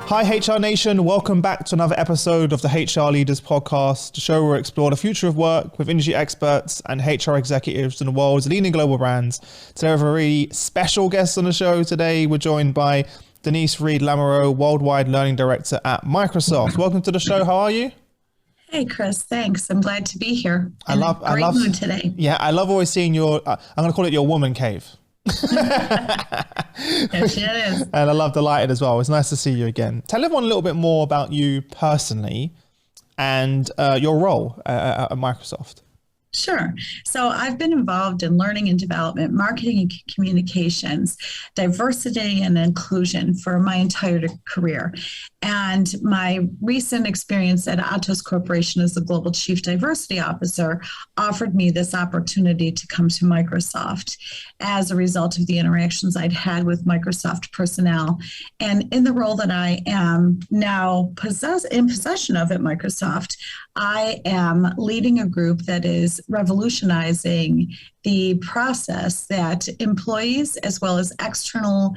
Hi HR Nation, welcome back to another episode of the HR Leaders Podcast, the show where we explore the future of work with industry experts and HR executives in the world's leading global brands. Today we have a really special guest on the show today. We're joined by Denise Reed Lamoreaux, Worldwide Learning Director at Microsoft. Welcome to the show. How are you? Hey, Chris. Thanks. I'm glad to be here. I love mood today. Yeah, I love always seeing your, I'm going to call it your woman cave. Yes, it is. And I love the lighting as well. It's nice to see you again. Tell everyone a little bit more about you personally and your role at Microsoft. Sure. So I've been involved in learning and development, marketing and communications, diversity and inclusion for my entire career. And my recent experience at Atos Corporation as the Global Chief Diversity Officer offered me this opportunity to come to Microsoft as a result of the interactions I'd had with Microsoft personnel. And in the role that I am now in possession of at Microsoft, I am leading a group that is revolutionizing the process that employees as well as external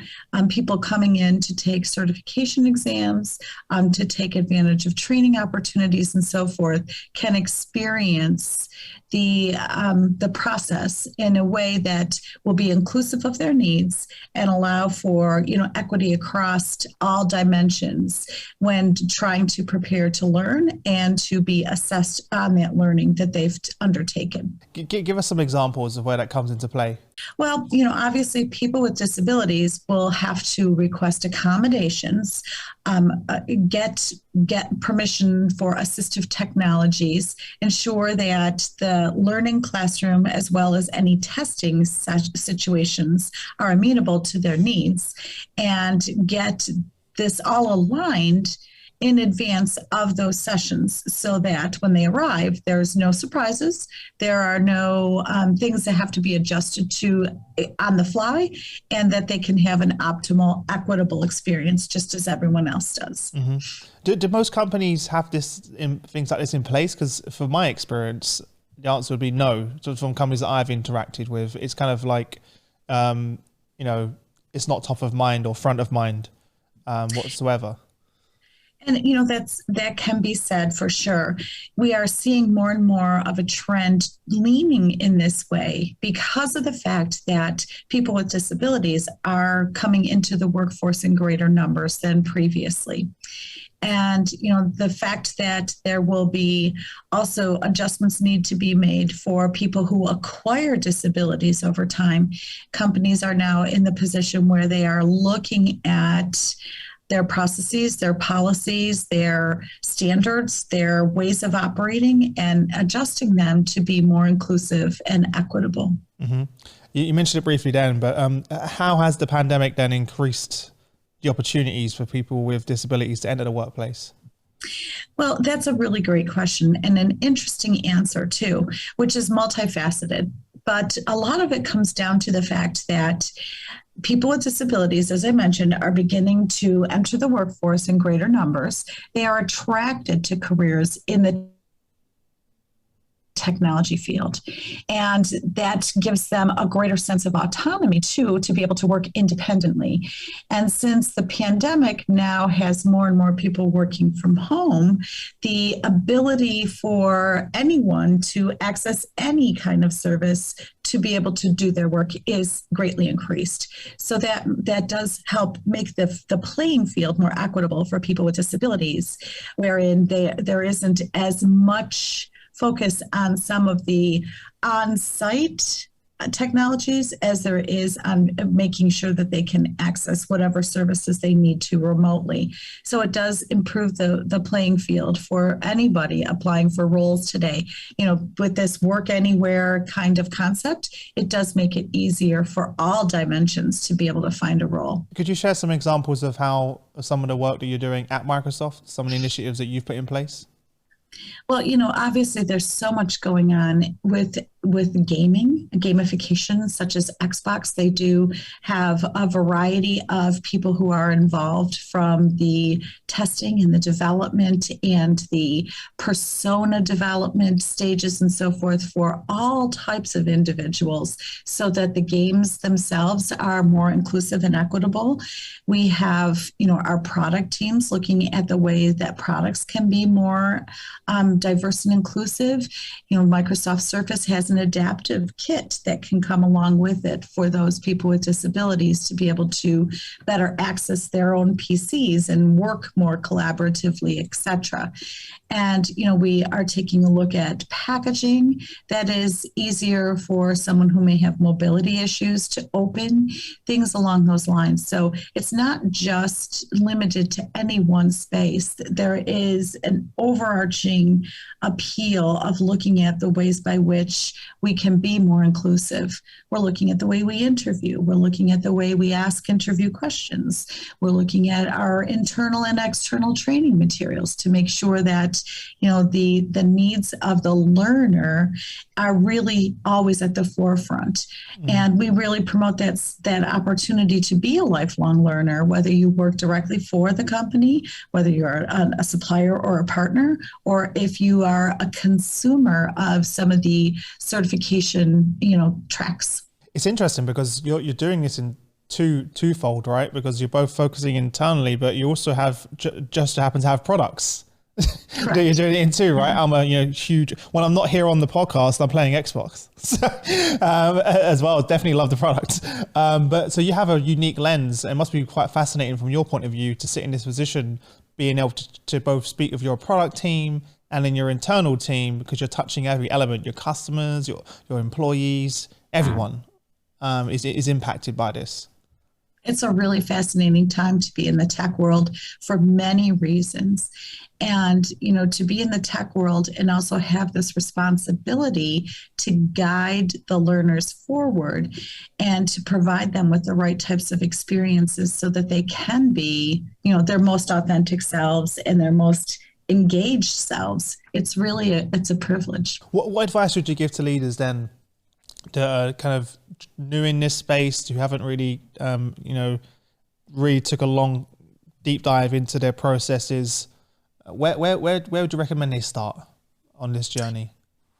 people coming in to take certification exams, to take advantage of training opportunities and so forth, can experience the process in a way that will be inclusive of their needs and allow for equity across all dimensions when trying to prepare to learn and to be assessed on that learning that they've undertaken. Give us some examples of where that comes into play. Well, obviously people with disabilities will have to request accommodations, get permission for assistive technologies, ensure that the learning classroom as well as any testing situations are amenable to their needs, and get this all aligned in advance of those sessions so that when they arrive, there's no surprises. There are no things that have to be adjusted to on the fly, and that they can have an optimal, equitable experience just as everyone else does. Mm-hmm. Do most companies have things like this in place? Because from my experience, the answer would be no. So from companies that I've interacted with, it's kind of like, it's not top of mind or front of mind whatsoever. And, that can be said for sure. We are seeing more and more of a trend leaning in this way because of the fact that people with disabilities are coming into the workforce in greater numbers than previously. And, the fact that there will be also adjustments need to be made for people who acquire disabilities over time. Companies are now in the position where they are looking at their processes, their policies, their standards, their ways of operating, and adjusting them to be more inclusive and equitable. Mm-hmm. You mentioned it briefly then, but how has the pandemic then increased the opportunities for people with disabilities to enter the workplace? Well, that's a really great question and an interesting answer too, which is multifaceted. But a lot of it comes down to the fact that people with disabilities, as I mentioned, are beginning to enter the workforce in greater numbers. They are attracted to careers in the technology field. And that gives them a greater sense of autonomy too, to be able to work independently. And since the pandemic now has more and more people working from home, the ability for anyone to access any kind of service to be able to do their work is greatly increased. So that does help make the playing field more equitable for people with disabilities, wherein there isn't as much focus on some of the on-site technologies as there is on making sure that they can access whatever services they need to remotely. So it does improve the playing field for anybody applying for roles today. With this work anywhere kind of concept, it does make it easier for all dimensions to be able to find a role. Could you share some examples of how some of the work that you're doing at Microsoft, some of the initiatives that you've put in place? Well, obviously there's so much going on with with gaming, gamification, such as Xbox. They do have a variety of people who are involved, from the testing and the development and the persona development stages and so forth, for all types of individuals, so that the games themselves are more inclusive and equitable. We have, our product teams looking at the way that products can be more diverse and inclusive. Microsoft Surface has an adaptive kit that can come along with it for those people with disabilities to be able to better access their own PCs and work more collaboratively, etc. And, we are taking a look at packaging that is easier for someone who may have mobility issues to open, things along those lines. So it's not just limited to any one space. There is an overarching appeal of looking at the ways by which we can be more inclusive. We're looking at the way we interview. We're looking at the way we ask interview questions. We're looking at our internal and external training materials to make sure that, the needs of the learner are really always at the forefront. And we really promote that opportunity to be a lifelong learner, whether you work directly for the company, whether you're a supplier or a partner, or if you are a consumer of some of the certification, tracks. It's interesting because you're doing this in twofold, right? Because you're both focusing internally, but you also have just happen to have products. You're doing it in two, right? I'm a huge. When I'm not here on the podcast, I'm playing Xbox as well. Definitely love the product. But so you have a unique lens. It must be quite fascinating from your point of view to sit in this position, being able to both speak of your product team and in your internal team, because you're touching every element. Your customers, your employees, everyone is impacted by this. It's a really fascinating time to be in the tech world for many reasons. And, to be in the tech world and also have this responsibility to guide the learners forward and to provide them with the right types of experiences so that they can be, their most authentic selves and their most engaged selves. It's really it's a privilege. What advice would you give to leaders then that are kind of new in this space, who haven't really, really took a long, deep dive into their processes? Where would you recommend they start on this journey?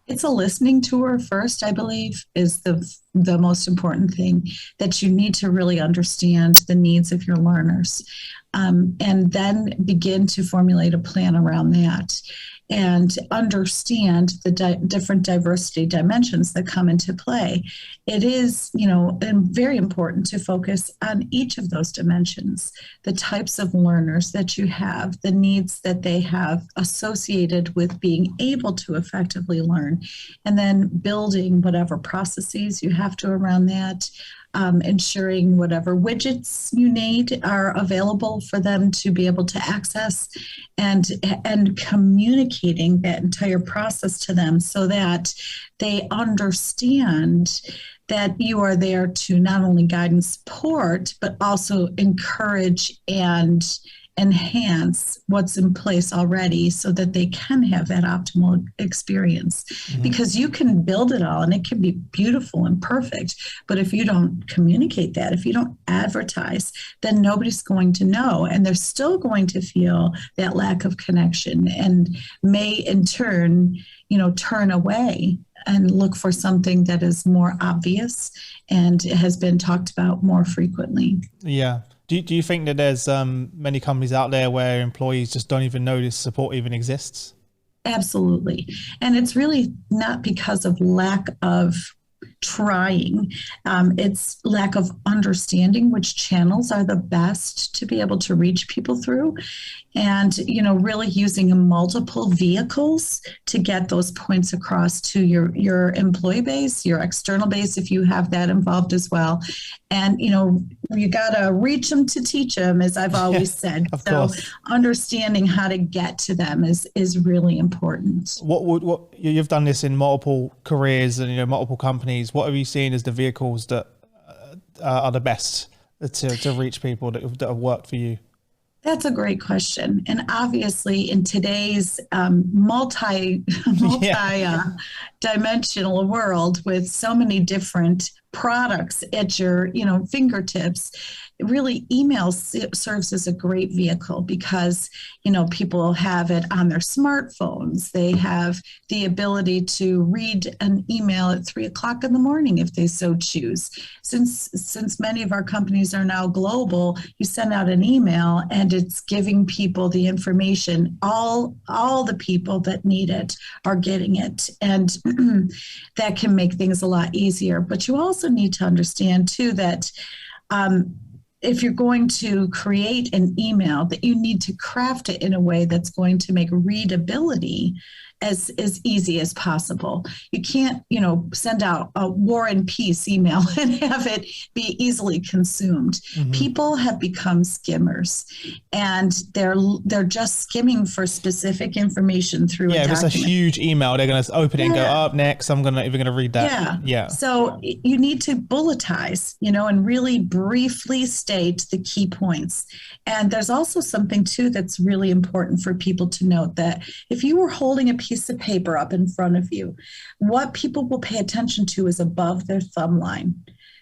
It's a listening tour first, I believe, is the most important thing, that you need to really understand the needs of your learners, and then begin to formulate a plan around that and understand the different diversity dimensions that come into play. It is, very important to focus on each of those dimensions, the types of learners that you have, the needs that they have associated with being able to effectively learn, and then building whatever processes you have to around that. Ensuring whatever widgets you need are available for them to be able to access, and communicating that entire process to them so that they understand that you are there to not only guide and support, but also encourage and enhance what's in place already so that they can have that optimal experience. Because you can build it all and it can be beautiful and perfect, but if you don't communicate that, if you don't advertise, then nobody's going to know, and they're still going to feel that lack of connection and may in turn, turn away and look for something that is more obvious and has been talked about more frequently. Yeah. Do you think that there's many companies out there where employees just don't even know this support even exists? Absolutely. And it's really not because of lack of trying. It's lack of understanding which channels are the best to be able to reach people through, and really using multiple vehicles to get those points across to your employee base, your external base, if you have that involved as well. And you gotta reach them to teach them, as I've always said. Of so course. Understanding how to get to them is really important. What you've done this in multiple careers and multiple companies. What have you seen as the vehicles that are the best to reach people that have worked for you? That's a great question. And obviously in today's Yeah. dimensional world with so many different products at your, fingertips, really email serves as a great vehicle because, people have it on their smartphones. They have the ability to read an email at 3 o'clock in the morning if they so choose. Since many of our companies are now global, you send out an email and it's giving people the information. All the people that need it are getting it, and that can make things a lot easier. But you also need to understand too that if you're going to create an email, that you need to craft it in a way that's going to make readability as easy as possible. You can't, send out a War and Peace email and have it be easily consumed. Mm-hmm. People have become skimmers, and they're just skimming for specific information through a document. If it's a huge email, they're going to open it and go, up next, I'm going to read that. Yeah. So you need to bulletize, and really briefly state the key points. And there's also something too that's really important for people to note, that if you were holding a piece of paper up in front of you, what people will pay attention to is above their thumb line.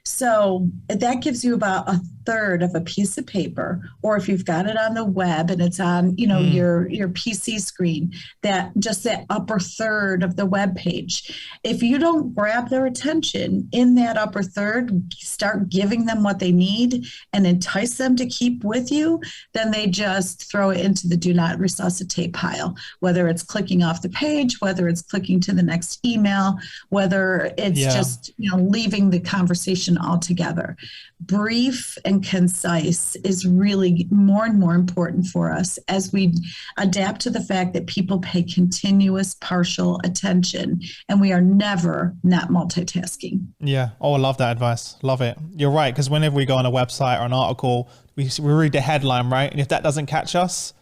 So that gives you about a third of a piece of paper, or if you've got it on the web and it's on, your PC screen, that upper third of the web page. If you don't grab their attention in that upper third, start giving them what they need and entice them to keep with you, then they just throw it into the do not resuscitate pile, whether it's clicking off the page, whether it's clicking to the next email, whether it's just, leaving the conversation altogether. Brief and concise is really more and more important for us as we adapt to the fact that people pay continuous partial attention, and we are never not multitasking. Yeah. Oh, I love that advice. Love it. You're right. Because whenever we go on a website or an article, we read the headline, right? And if that doesn't catch us,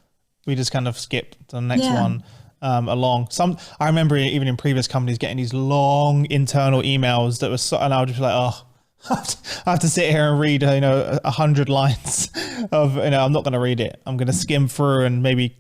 we just kind of skip to the next one along. I remember even in previous companies getting these long internal emails that was, and I would just be like, oh, I have to sit here and read, 100 lines of, I'm not going to read it. I'm going to skim through and maybe,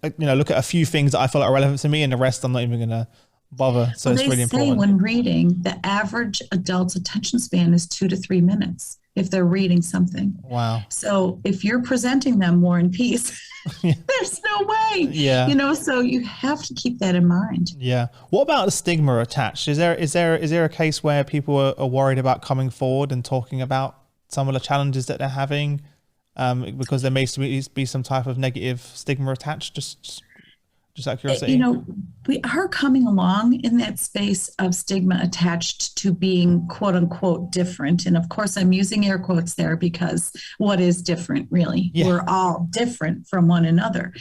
look at a few things that I feel like are relevant to me, and the rest I'm not even going to bother. So it's really important. They say when reading, the average adult's attention span is 2 to 3 minutes if they're reading something. Wow. So if you're presenting them War and Peace, there's no way. Yeah. So you have to keep that in mind. Yeah. What about the stigma attached? Is there a case where people are worried about coming forward and talking about some of the challenges that they're having, because there may be some type of negative stigma attached? Just out of curiosity. We are coming along in that space of stigma attached to being quote unquote different. And of course, I'm using air quotes there because what is different, really? Yeah. We're all different from one another.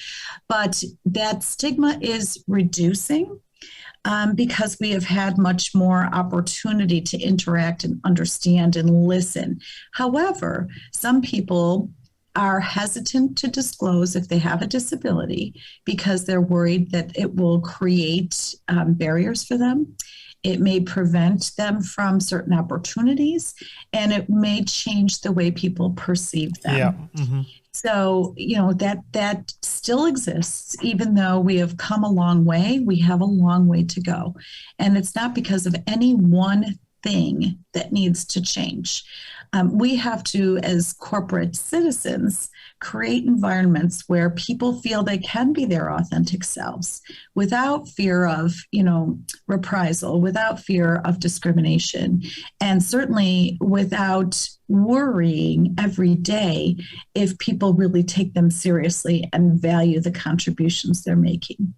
But that stigma is reducing because we have had much more opportunity to interact and understand and listen. However, some people are hesitant to disclose if they have a disability because they're worried that it will create barriers for them. It may prevent them from certain opportunities, and it may change the way people perceive them. Yeah. Mm-hmm. So, that still exists, even though we have come a long way. We have a long way to go. And it's not because of any one thing that needs to change. We have to, as corporate citizens, create environments where people feel they can be their authentic selves without fear of, reprisal, without fear of discrimination, and certainly without worrying every day if people really take them seriously and value the contributions they're making.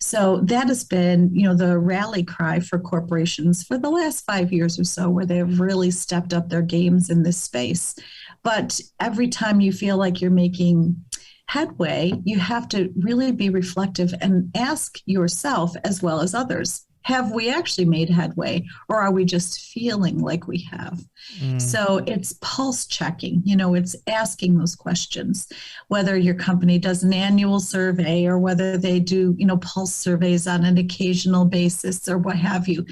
So that has been, the rally cry for corporations for the last 5 years or so, where they've really stepped up their games in this space. But every time you feel like you're making headway, you have to really be reflective and ask yourself, as well as others, have we actually made headway, or are we just feeling like we have? So it's pulse checking, it's asking those questions, whether your company does an annual survey or whether they do, pulse surveys on an occasional basis or what have you.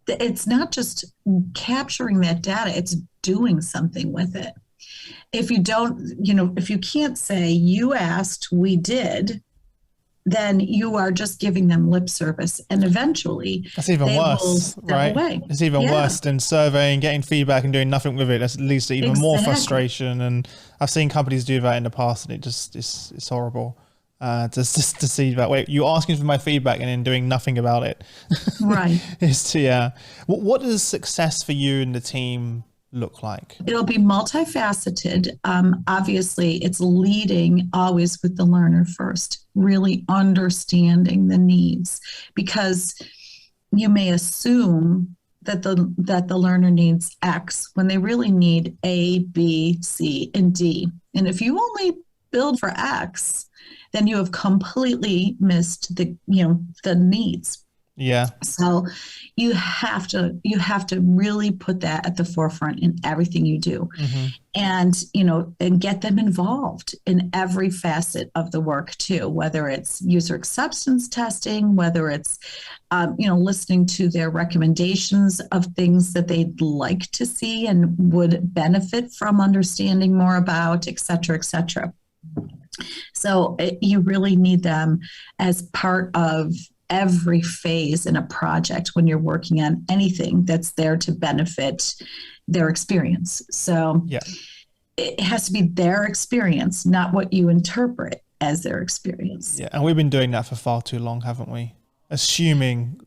It's not just capturing that data, it's doing something with it. If you don't, if you can't say you asked, we did, then you are just giving them lip service, and eventually that's even they will worse, step right? away. It's even worse than surveying, getting feedback and doing nothing with it. That's leads to even more frustration. And I've seen companies do that in the past, and it's horrible. To see that. Wait, you asking for my feedback and then doing nothing about it. Right. What does success for you and the team look like? It'll be multifaceted. Obviously, it's leading always with the learner first, really understanding the needs, because you may assume that the learner needs X when they really need A, B, C, and D. And if you only build for X, then you have completely missed the needs. Yeah. So you have to really put that at the forefront in everything you do. Mm-hmm. And get them involved in every facet of the work too, whether it's user acceptance testing, whether it's, listening to their recommendations of things that they'd like to see and would benefit from understanding more about, et cetera, et cetera. So you really need them as part of every phase in a project when you're working on anything that's there to benefit their experience. So it has to be their experience, not what you interpret as their experience. Yeah, and we've been doing that for far too long, haven't we? Assuming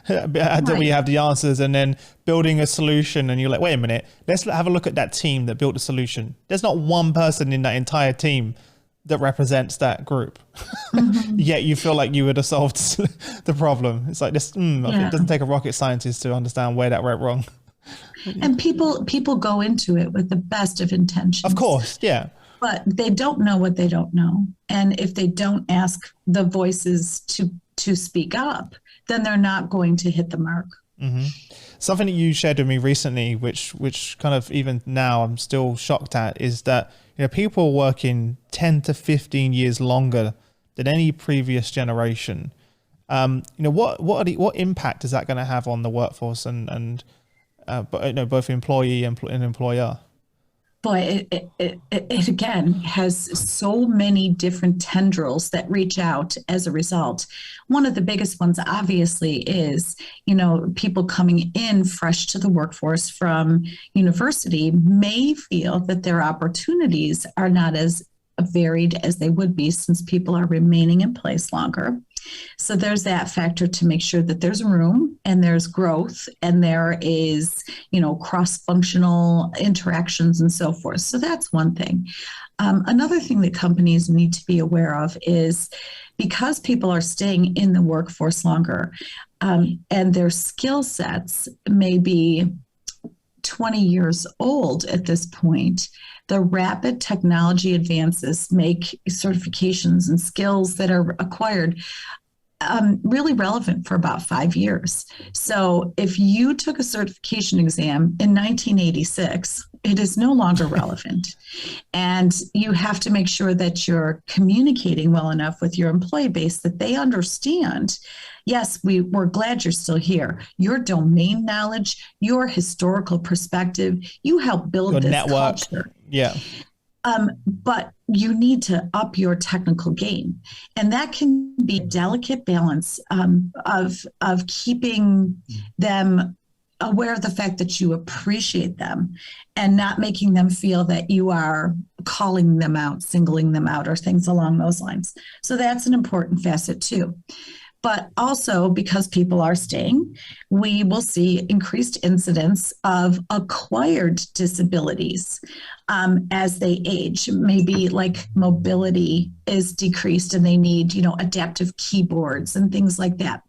that we have the answers and then building a solution, and you're like, wait a minute, let's have a look at that team that built the solution. There's not one person in that entire team that represents that group. Mm-hmm. Yet you feel like you would have solved the problem. It's like this. It doesn't take a rocket scientist to understand where that went wrong. And people go into it with the best of intentions. Of course, yeah. But they don't know what they don't know, and if they don't ask the voices to speak up, then they're not going to hit the mark. Mm-hmm. Something that you shared with me recently, which kind of even now I'm still shocked at, is that people working 10 to 15 years longer than any previous generation. What impact is that going to have on the workforce and both employee and employer? Boy, it again has so many different tendrils that reach out as a result. One of the biggest ones, obviously, is, people coming in fresh to the workforce from university may feel that their opportunities are not as varied as they would be since people are remaining in place longer. So there's that factor to make sure that there's room and there's growth and there is, cross-functional interactions and so forth. So that's one thing. Another thing that companies need to be aware of is because people are staying in the workforce longer and their skill sets may be 20 years old at this point, the rapid technology advances make certifications and skills that are acquired really relevant for about 5 years. So if you took a certification exam in 1986, it is no longer relevant. And you have to make sure that you're communicating well enough with your employee base that they understand, yes, we're glad you're still here. Your domain knowledge, your historical perspective, you help build your this network. Culture. Yeah. But you need to up your technical game. And that can be a delicate balance of keeping them aware of the fact that you appreciate them and not making them feel that you are calling them out, singling them out, or things along those lines. So that's an important facet too. But also, because people are staying, we will see increased incidence of acquired disabilities as they age. Maybe like mobility is decreased and they need, adaptive keyboards and things like that.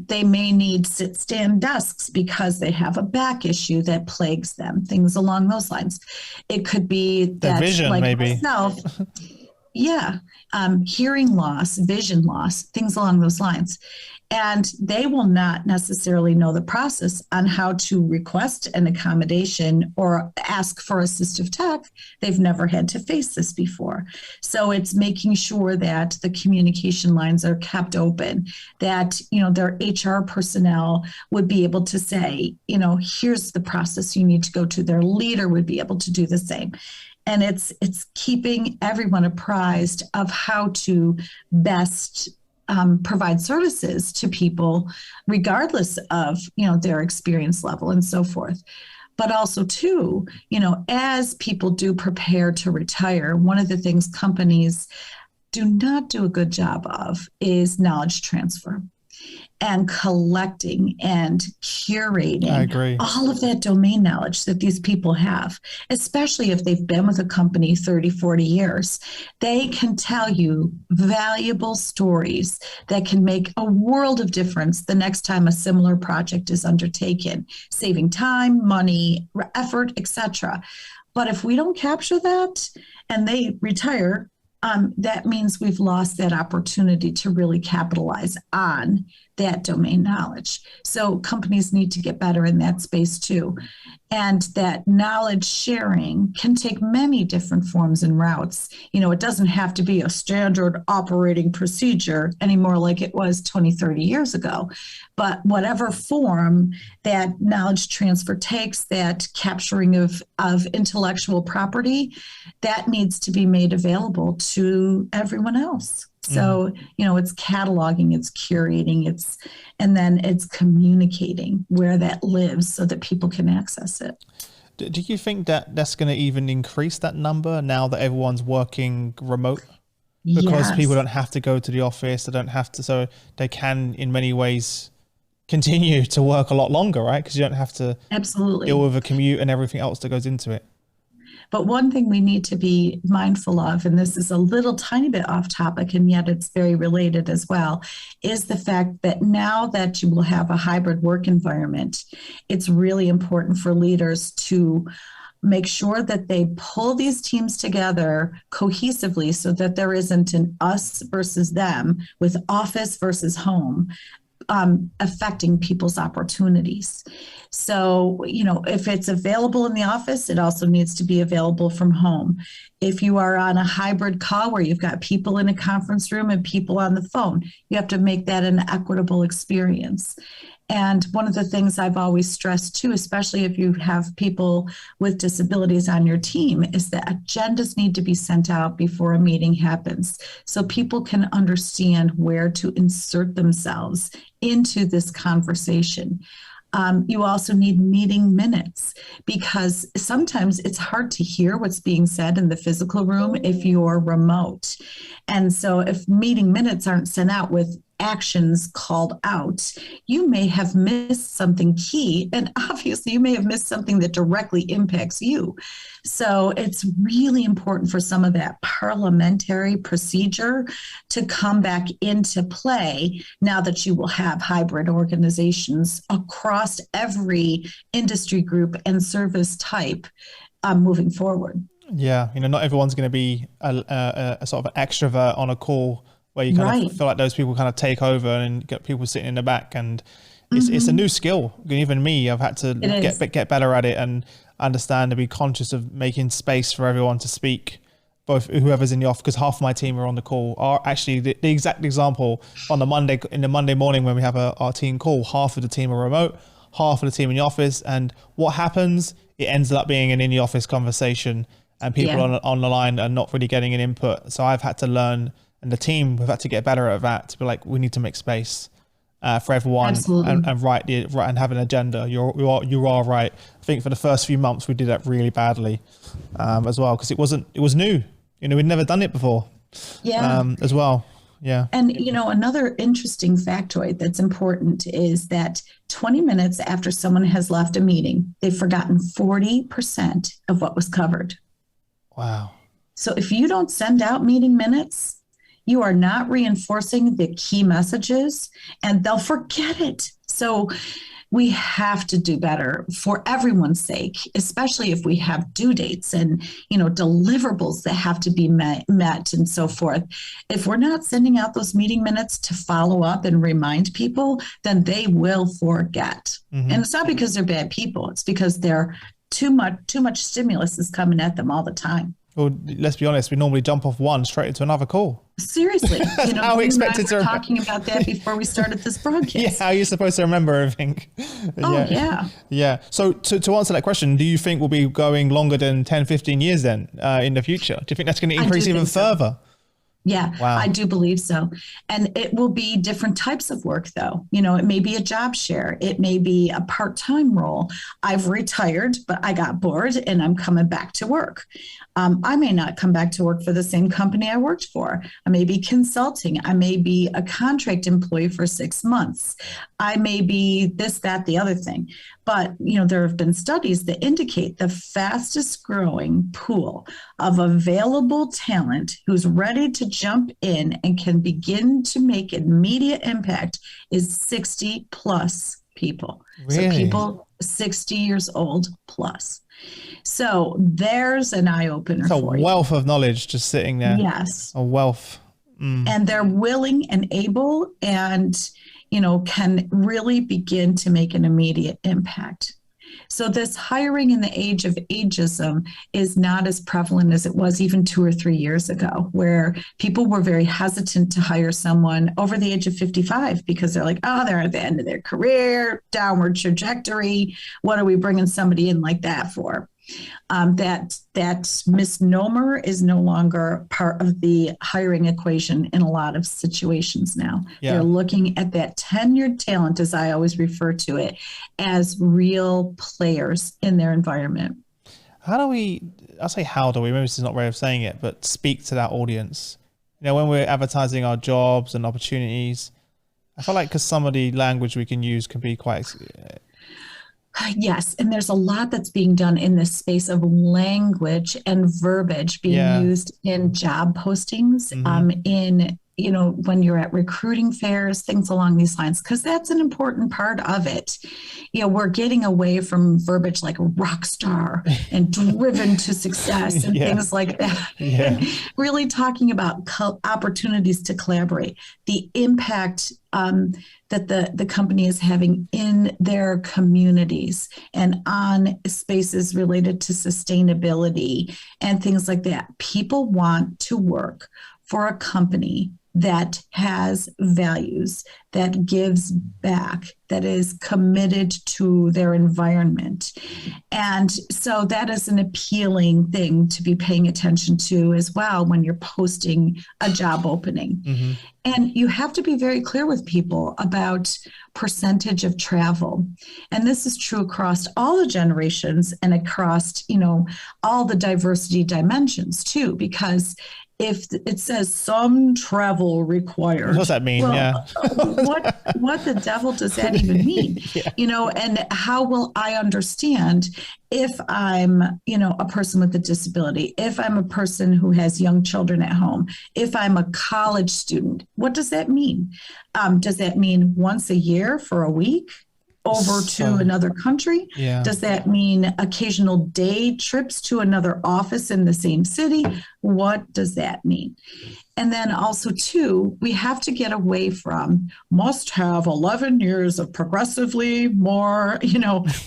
They may need sit-stand desks because they have a back issue that plagues them, things along those lines. It could be that, vision, like maybe. myself, hearing loss, vision loss, things along those lines. And they will not necessarily know the process on how to request an accommodation or ask for assistive tech. They've never had to face this before. So it's making sure that the communication lines are kept open, that, their HR personnel would be able to say, here's the process you need to go to. Their leader would be able to do the same. And it's keeping everyone apprised of how to best provide services to people, regardless of, their experience level and so forth. But also, too, as people do prepare to retire, one of the things companies do not do a good job of is knowledge transfer and collecting and curating I agree. all of that domain knowledge that these people have, especially if they've been with a company 30, 40 years. They can tell you valuable stories that can make a world of difference the next time a similar project is undertaken, saving time, money, effort, etc. But if we don't capture that and they retire, that means we've lost that opportunity to really capitalize on that domain knowledge. So companies need to get better in that space too. And that knowledge sharing can take many different forms and routes. It doesn't have to be a standard operating procedure anymore like it was 20, 30 years ago. But whatever form that knowledge transfer takes, that capturing of intellectual property, that needs to be made available to everyone else. So, it's cataloging, it's curating, and then it's communicating where that lives so that people can access it. Do you think that that's going to even increase that number now that everyone's working remote? Because people don't have to go to the office, they don't have to, so they can in many ways continue to work a lot longer, right? Because you don't have to deal with a commute and everything else that goes into it. But one thing we need to be mindful of, and this is a little tiny bit off topic, and yet it's very related as well, is the fact that now that you will have a hybrid work environment, it's really important for leaders to make sure that they pull these teams together cohesively so that there isn't an us versus them with office versus home affecting people's opportunities. So, if it's available in the office, it also needs to be available from home. If you are on a hybrid call where you've got people in a conference room and people on the phone, you have to make that an equitable experience. And one of the things I've always stressed too, especially if you have people with disabilities on your team, is that agendas need to be sent out before a meeting happens so people can understand where to insert themselves into this conversation. You also need meeting minutes because sometimes it's hard to hear what's being said in the physical room if you're remote. And so if meeting minutes aren't sent out with actions called out, you may have missed something key, and obviously you may have missed something that directly impacts you. So it's really important for some of that parliamentary procedure to come back into play now that you will have hybrid organizations across every industry group and service type moving forward. Yeah, not everyone's going to be a sort of an extrovert on a call where you kind of feel like those people kind of take over and get people sitting in the back. And it's a new skill. Even me, I've had to get better at it and understand and be conscious of making space for everyone to speak, both whoever's in the office, because half my team are on the call. Are actually the exact example in the Monday morning when we have our team call, half of the team are remote, half of the team in the office. And what happens, it ends up being an in the office conversation and people on the line are not really getting an input. So I've had to learn, and the team have had to get better at that, to be like, we need to make space for everyone and write and have an agenda. You are right. I think for the first few months we did that really badly as well, because it was new. We'd never done it before. As well. Yeah. And another interesting factoid that's important is that 20 minutes after someone has left a meeting, they've forgotten 40% of what was covered. Wow. So if you don't send out meeting minutes, you are not reinforcing the key messages and they'll forget it. So, we have to do better for everyone's sake, especially if we have due dates and, deliverables that have to be met and so forth. If we're not sending out those meeting minutes to follow up and remind people, then they will forget. And it's not because they're bad people. It's because they're too much stimulus is coming at them all the time. Well, let's be honest, we normally jump off one straight into another call. Seriously. How we expected to remember. Talking about that before we started this broadcast. Yeah, how are you supposed to remember everything? Yeah. So to answer that question, do you think we'll be going longer than 10, 15 years then in the future? Do you think that's going to increase even further? Yeah, wow. I do believe so. And it will be different types of work, though. It may be a job share. It may be a part-time role. I've retired, but I got bored and I'm coming back to work. I may not come back to work for the same company I worked for. I may be consulting. I may be a contract employee for 6 months. I may be this, that, the other thing. But, there have been studies that indicate the fastest growing pool of available talent who's ready to jump in and can begin to make immediate impact is 60 plus people. Really? So people 60 years old plus. So there's an eye opener. It's a wealth of knowledge just sitting there. Yes. A wealth. And they're willing and able and, can really begin to make an immediate impact. So this hiring in the age of ageism is not as prevalent as it was even 2 or 3 years ago, where people were very hesitant to hire someone over the age of 55 because they're like, oh, they're at the end of their career, downward trajectory. What are we bringing somebody in like that for? That misnomer is no longer part of the hiring equation in a lot of situations now. Yeah. They're looking at that tenured talent, as I always refer to it, as real players in their environment. How do we, maybe this is not a way of saying it, but speak to that audience? When we're advertising our jobs and opportunities, I feel like because some of the language we can use can be quite... Yes. And there's a lot that's being done in this space of language and verbiage being used in job postings, when you're at recruiting fairs, things along these lines, because that's an important part of it. We're getting away from verbiage like rock star and driven to success and things like that. Yeah. Really talking about opportunities to collaborate, the impact that the company is having in their communities and on spaces related to sustainability and things like that. People want to work for a company that has values, that gives back, that is committed to their environment. And so that is an appealing thing to be paying attention to as well when you're posting a job opening. Mm-hmm. And you have to be very clear with people about percentage of travel. And this is true across all the generations and across, all the diversity dimensions too, because if it says some travel required, what does that mean? Well, what the devil does that even mean? And how will I understand if I'm, a person with a disability, if I'm a person who has young children at home, if I'm a college student, what does that mean? Does that mean once a year for a week? Over to another country? Yeah. Does that mean occasional day trips to another office in the same city? What does that mean? And then also, too, we have to get away from must have 11 years of progressively more,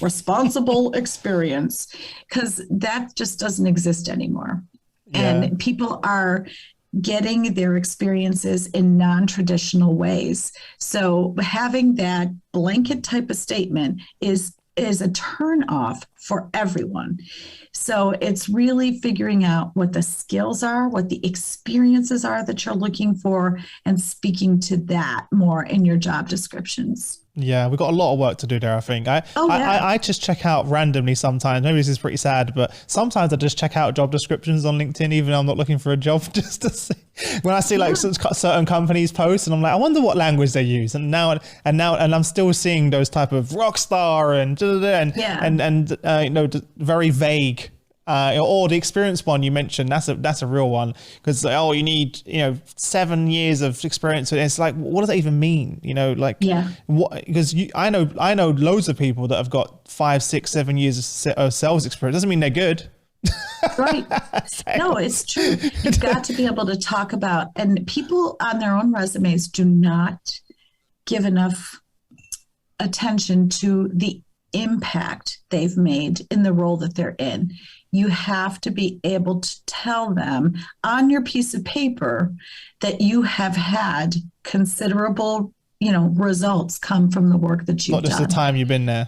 responsible experience, because that just doesn't exist anymore. Yeah. And people are getting their experiences in non-traditional ways. So having that blanket type of statement is a turn off for everyone. So it's really figuring out what the skills are, what the experiences are that you're looking for, and speaking to that more in your job descriptions. Yeah, we've got a lot of work to do there, I think. I just check out randomly sometimes. Maybe this is pretty sad, but sometimes I just check out job descriptions on LinkedIn, even though I'm not looking for a job, just to see. When I see certain companies post, and I'm like, I wonder what language they use. And I'm still seeing those type of rock star and very vague Or the experience one you mentioned, that's a real one, because you need 7 years of experience. It's like, what does that even mean? What? Because I know loads of people that have got 5, 6, 7 years of sales experience. Doesn't mean they're good. Right. No, it's true. You've got to be able to talk about, and people on their own resumes do not give enough attention to the impact they've made in the role that they're in. You have to be able to tell them on your piece of paper that you have had considerable, results come from the work that you've done. Not just the time you've been there.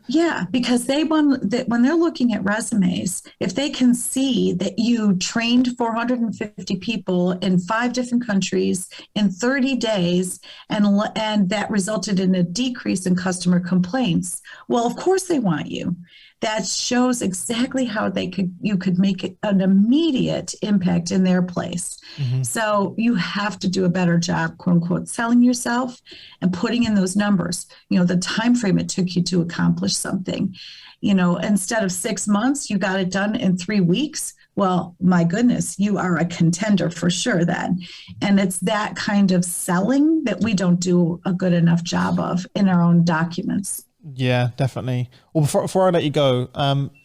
Yeah, because they want that when they're looking at resumes, if they can see that you trained 450 people in 5 different countries in 30 days, and that resulted in a decrease in customer complaints, well, of course they want you. That shows exactly how you could make an immediate impact in their place. Mm-hmm. So you have to do a better job, quote unquote, selling yourself and putting in those numbers. The time frame it took you to accomplish something. Instead of 6 months, you got it done in 3 weeks. Well, my goodness, you are a contender for sure then. And it's that kind of selling that we don't do a good enough job of in our own documents. Yeah, definitely. Well, before I let you go,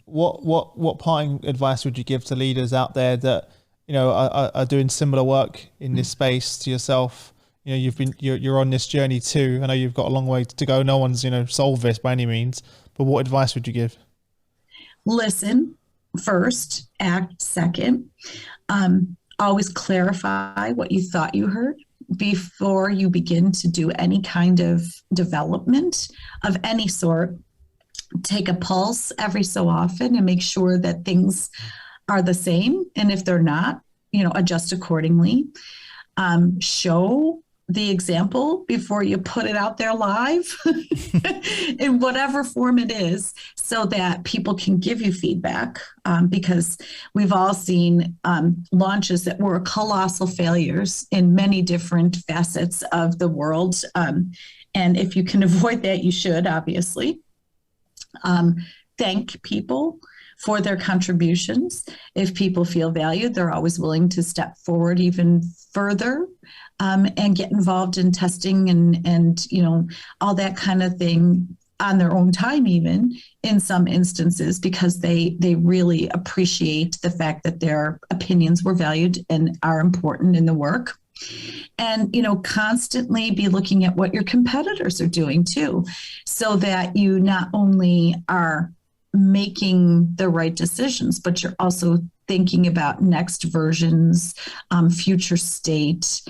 what parting advice would you give to leaders out there that are doing similar work in this space to yourself? You're on this journey too. I know you've got a long way to go. No one's solved this by any means. But what advice would you give? Listen first, act second. Always clarify what you thought you heard before you begin to do any kind of development of any sort. Take a pulse every so often and make sure that things are the same. And if they're not, adjust accordingly. Show the example before you put it out there live in whatever form it is, so that people can give you feedback, because we've all seen launches that were colossal failures in many different facets of the world. And if you can avoid that, you should, obviously. Thank people for their contributions. If people feel valued, they're always willing to step forward even further, and get involved in testing and all that kind of thing on their own time, even in some instances, because they really appreciate the fact that their opinions were valued and are important in the work. And, constantly be looking at what your competitors are doing too, so that you not only are making the right decisions, but you're also thinking about next versions, future state,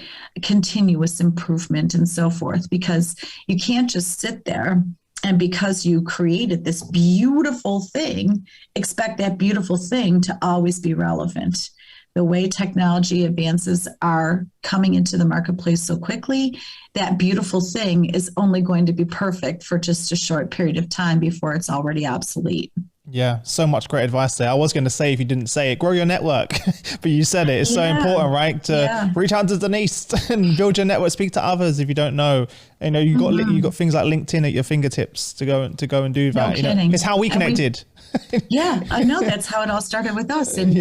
continuous improvement, and so forth, because you can't just sit there and, because you created this beautiful thing, expect that beautiful thing to always be relevant. The way technology advances are coming into the marketplace so quickly, that beautiful thing is only going to be perfect for just a short period of time before it's already obsolete. Yeah, so much great advice there. I was going to say, if you didn't say it, grow your network, but you said it. It's so important, right? To reach out to Denise and build your network, speak to others if you don't know. You've got things like LinkedIn at your fingertips to go and do that. No kidding. It's how we connected. Yeah, I know. That's how it all started with us. And,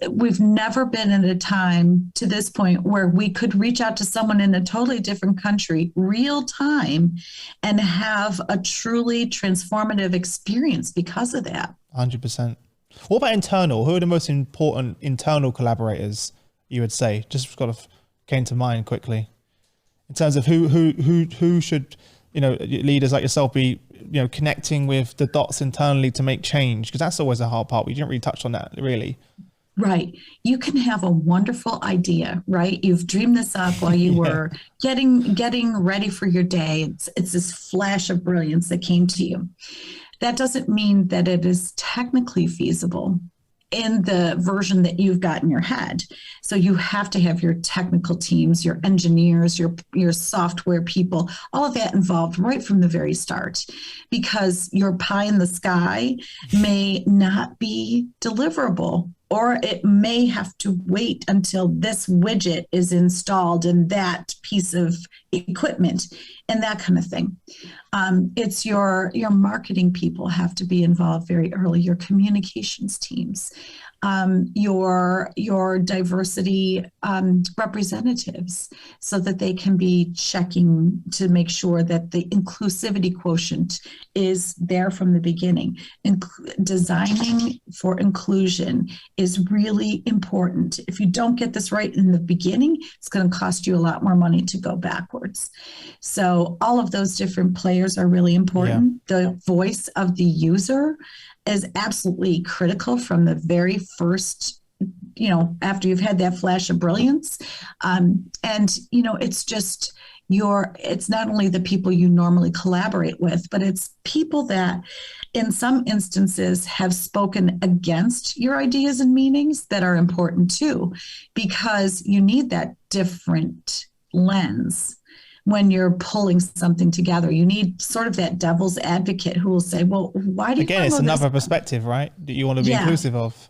we've never been at a time to this point where we could reach out to someone in a totally different country, real time, and have a truly transformative experience because of that. 100%. What about internal? Who are the most important internal collaborators, you would say? Just kind of came to mind quickly. In terms of who should, leaders like yourself be, connecting with the dots internally to make change? Because that's always a hard part. We didn't really touch on that, really. Right. You can have a wonderful idea, right? You've dreamed this up while you were getting ready for your day. It's this flash of brilliance that came to you. That doesn't mean that it is technically feasible in the version that you've got in your head. So you have to have your technical teams, your engineers, your software people, all of that involved right from the very start, because your pie in the sky may not be deliverable or it may have to wait until this widget is installed in that piece of equipment and that kind of thing. It's your marketing people have to be involved very early, your communications teams, your diversity representatives, so that they can be checking to make sure that the inclusivity quotient is there from the beginning. Designing for inclusion is really important. If you don't get this right in the beginning, it's going to cost you a lot more money to go backwards. So all of those different players are really important. Yeah. The voice of the user is absolutely critical from the very first, after you've had that flash of brilliance. It's just it's not only the people you normally collaborate with, but it's people that in some instances have spoken against your ideas and meanings that are important too, because you need that different lens. When you're pulling something together, you need sort of that devil's advocate who will say, well, why do you Again, it's another perspective, right? That you want to be inclusive of.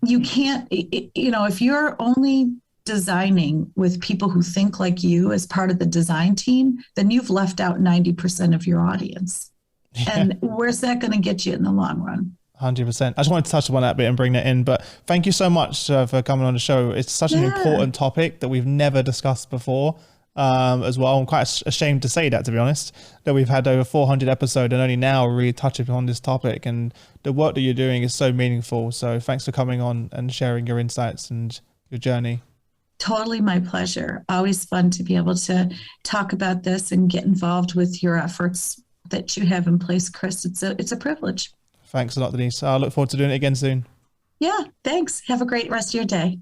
You can't, if you're only designing with people who think like you as part of the design team, then you've left out 90% of your audience. Yeah. And where's that going to get you in the long run? 100%. I just wanted to touch upon that bit and bring that in, but thank you so much for coming on the show. It's such an important topic that we've never discussed before. As well. I'm quite ashamed to say that, to be honest, that we've had over 400 episodes and only now really touching on this topic, and the work that you're doing is so meaningful. So thanks for coming on and sharing your insights and your journey. Totally my pleasure. Always fun to be able to talk about this and get involved with your efforts that you have in place, Chris. It's a privilege. Thanks a lot, Denise. I look forward to doing it again soon. Yeah, thanks. Have a great rest of your day.